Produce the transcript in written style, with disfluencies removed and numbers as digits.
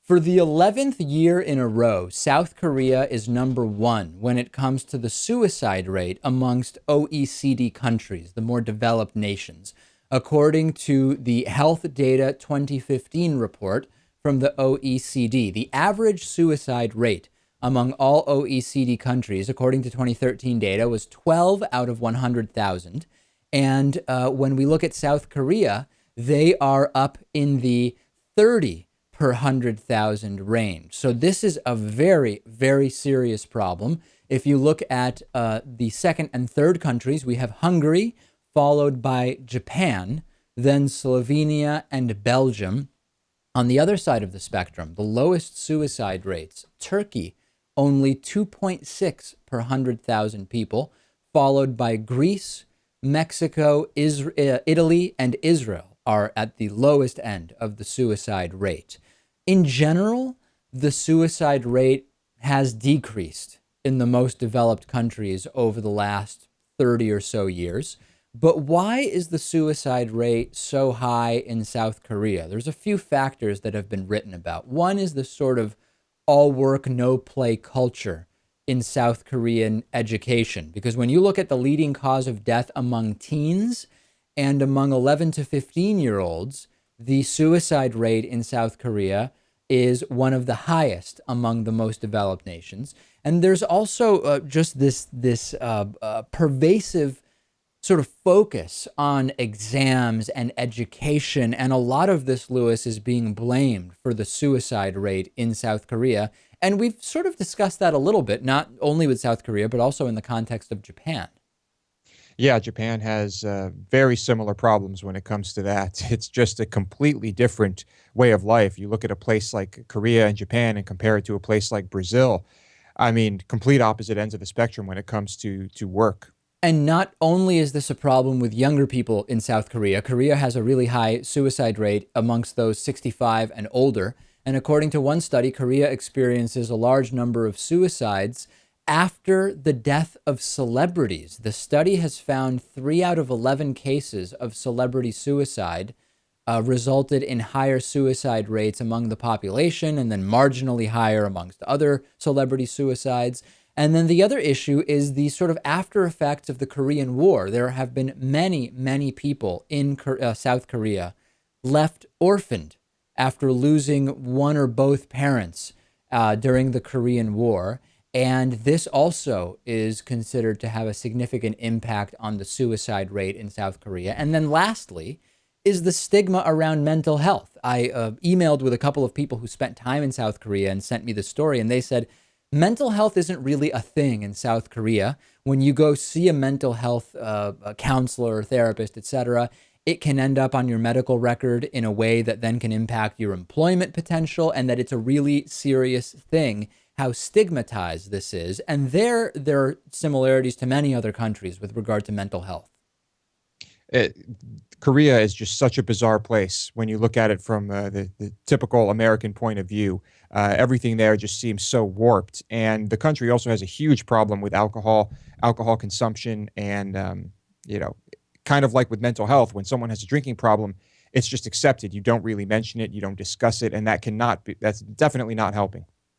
For the 11th year in a row, South Korea is number one when it comes to the suicide rate amongst OECD countries, the more developed nations. According to the Health Data 2015 report from the OECD, the average suicide rate among all OECD countries, according to 2013 data, was 12 out of 100,000. And when we look at South Korea, they are up in the 30 per 100,000 range. So this is a very, very serious problem. If you look at the second and third countries, we have Hungary, followed by Japan, then Slovenia and Belgium. On the other side of the spectrum, the lowest suicide rates, Turkey, only 2.6 per 100,000 people, followed by Greece, Mexico, Italy, and Israel are at the lowest end of the suicide rate. In general, the suicide rate has decreased in the most developed countries over the last 30 or so years. But why is the suicide rate so high in South Korea? There's a few factors that have been written about. One is the sort of all work, no play culture in South Korean education. Because when you look at the leading cause of death among teens and among 11 to 15-year-olds, the suicide rate in South Korea is one of the highest among the most developed nations. And there's also just this pervasive sort of focus on exams and education. And a lot of this, Lewis, is being blamed for the suicide rate in South Korea. And we've sort of discussed that a little bit, not only with South Korea, but also in the context of Japan. Yeah, Japan has very similar problems when it comes to that. It's just a completely different way of life. You look at a place like Korea and Japan and compare it to a place like Brazil. I mean, complete opposite ends of the spectrum when it comes to work. And not only is this a problem with younger people in South Korea, Korea has a really high suicide rate amongst those 65 and older. And according to one study, Korea experiences a large number of suicides after the death of celebrities. The study has found 3 out of 11 cases of celebrity suicide resulted in higher suicide rates among the population, and then marginally higher amongst other celebrity suicides. And then the other issue is the sort of after effects of the Korean War. There have been many, many people in South Korea left orphaned after losing one or both parents during the Korean War. And this also is considered to have a significant impact on the suicide rate in South Korea. And then lastly is the stigma around mental health. I emailed with a couple of people who spent time in South Korea and sent me the story, and they said, mental health isn't really a thing in South Korea. When you go see a mental health a counselor, therapist, etc., it can end up on your medical record in a way that then can impact your employment potential, and that it's a really serious thing how stigmatized this is. And there are similarities to many other countries with regard to mental health. It, Korea is just such a bizarre place when you look at it from the typical American point of view. Everything there just seems so warped. And the country also has a huge problem with alcohol consumption, and, kind of like with mental health, when someone has a drinking problem, it's just accepted. You don't really mention it, you don't discuss it, and that's definitely not helping.